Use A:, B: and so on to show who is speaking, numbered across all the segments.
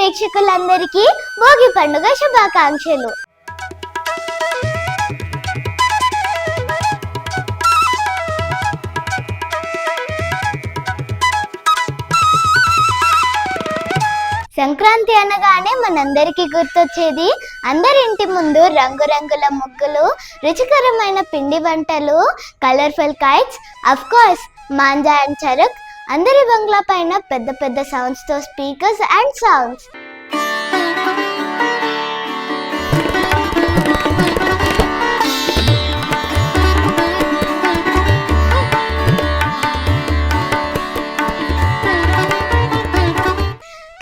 A: ప్రేక్షకులందరికీ భోగి పండుగ శుభాకాంక్షలు. సంక్రాంతి అనగానే మనందరికీ గుర్తొచ్చేది అందరి ఇంటి ముందు రంగురంగుల ముగ్గులు, రుచికరమైన పిండి వంటలు, colourful kites, of course manja and Charak, అందరి బంగ్లా పైన పెద్ద పెద్ద సౌండ్స్ తో స్పీకర్స్ అండ్ సాంగ్స్.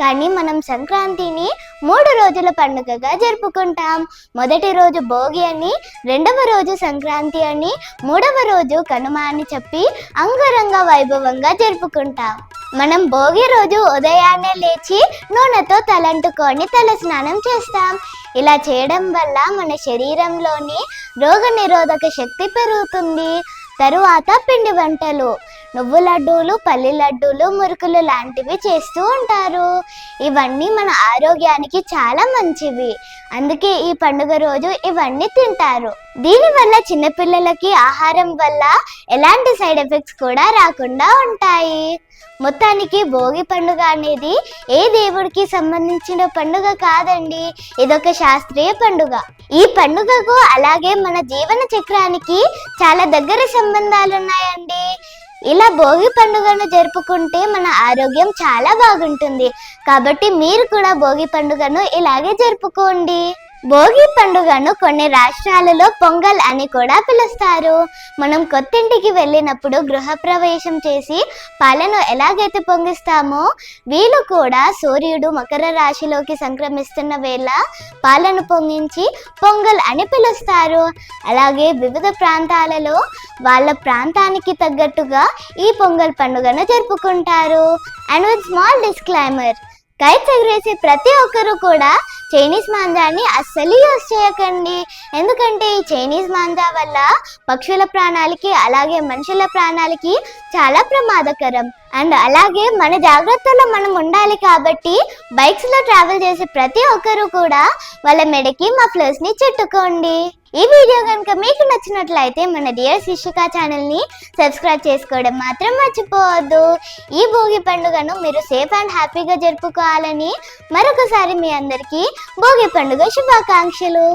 A: కానీ మనం సంక్రాంతిని 3 రోజుల పండుగగా జరుపుకుంటాం. మొదటి రోజు భోగి అని, రెండవ రోజు సంక్రాంతి అని, మూడవ రోజు కనుమ అని చెప్పి అంగరంగ వైభవంగా జరుపుకుంటాం. మనం భోగి రోజు ఉదయాన్నే లేచి నూనెతో తలంటుకొని తల స్నానం చేస్తాం. ఇలా చేయడం వల్ల మన శరీరంలోని రోగ నిరోధక శక్తి పెరుగుతుంది. తరువాత పిండి వంటలు, నువ్వు లడ్డూలు, పల్లి లడ్డూలు, మురుకులు లాంటివి చేస్తూ ఉంటారు. ఇవన్నీ మన ఆరోగ్యానికి చాలా మంచివి. అందుకే ఈ పండుగ రోజు ఇవన్నీ తింటారు. దీనివల్ల చిన్నపిల్లలకి ఆహారం వల్ల ఎలాంటి సైడ్ ఎఫెక్ట్స్ కూడా రాకుండా ఉంటాయి. మొత్తానికి భోగి పండుగ అనేది ఏ దేవుడికి సంబంధించిన పండుగ కాదండి, ఇదొక శాస్త్రీయ పండుగ. ఈ పండుగకు అలాగే మన జీవన చక్రానికి చాలా దగ్గర సంబంధాలు ఉన్నాయండి. ఇలా భోగి పండుగను జరుపుకుంటే మన ఆరోగ్యం చాలా బాగుంటుంది. కాబట్టి మీరు కూడా భోగి పండుగను ఇలాగే జరుపుకోండి. భోగి పండుగను కొన్ని రాష్ట్రాలలో పొంగల్ అని కూడా పిలుస్తారు. మనం కొత్తింటికి వెళ్ళినప్పుడు గృహప్రవేశం చేసి పాలను ఎలాగైతే పొంగిస్తామో, వీళ్ళు కూడా సూర్యుడు మకర రాశిలోకి సంక్రమిస్తున్న వేళ పాలను పొంగించి పొంగల్ అని పిలుస్తారు. అలాగే వివిధ ప్రాంతాలలో వాళ్ళ ప్రాంతానికి తగ్గట్టుగా ఈ పొంగల్ పండుగను జరుపుకుంటారు. And with small disclaimer, kites ఎగరేసే ప్రతి ఒక్కరు కూడా చైనీస్ మాంజాని అస్సలు యూజ్ చేయకండి. ఎందుకంటే ఈ చైనీస్ మాంజా వల్ల పక్షుల ప్రాణాలకి అలాగే మనుషుల ప్రాణాలకి చాలా ప్రమాదకరం. అండ్ అలాగే మన జాగ్రత్తలో మనం ఉండాలి. కాబట్టి బైక్స్ లో ట్రావెల్ చేసే ప్రతి ఒక్కరు కూడా వాళ్ళ మెడకి మఫ్లర్స్ ని చుట్టుకోండి. ఈ వీడియో కనుక మీకు నచ్చినట్లయితే మన డియర్ శిక్షిక ఛానల్ ని సబ్స్క్రైబ్ చేసుకోవడం మాత్రం మర్చిపోవద్దు. ఈ భోగి పండుగను మీరు సేఫ్ అండ్ హ్యాపీగా జరుపుకోవాలని మరొకసారి మీ అందరికీ భోగి పండుగ శుభాకాంక్షలు.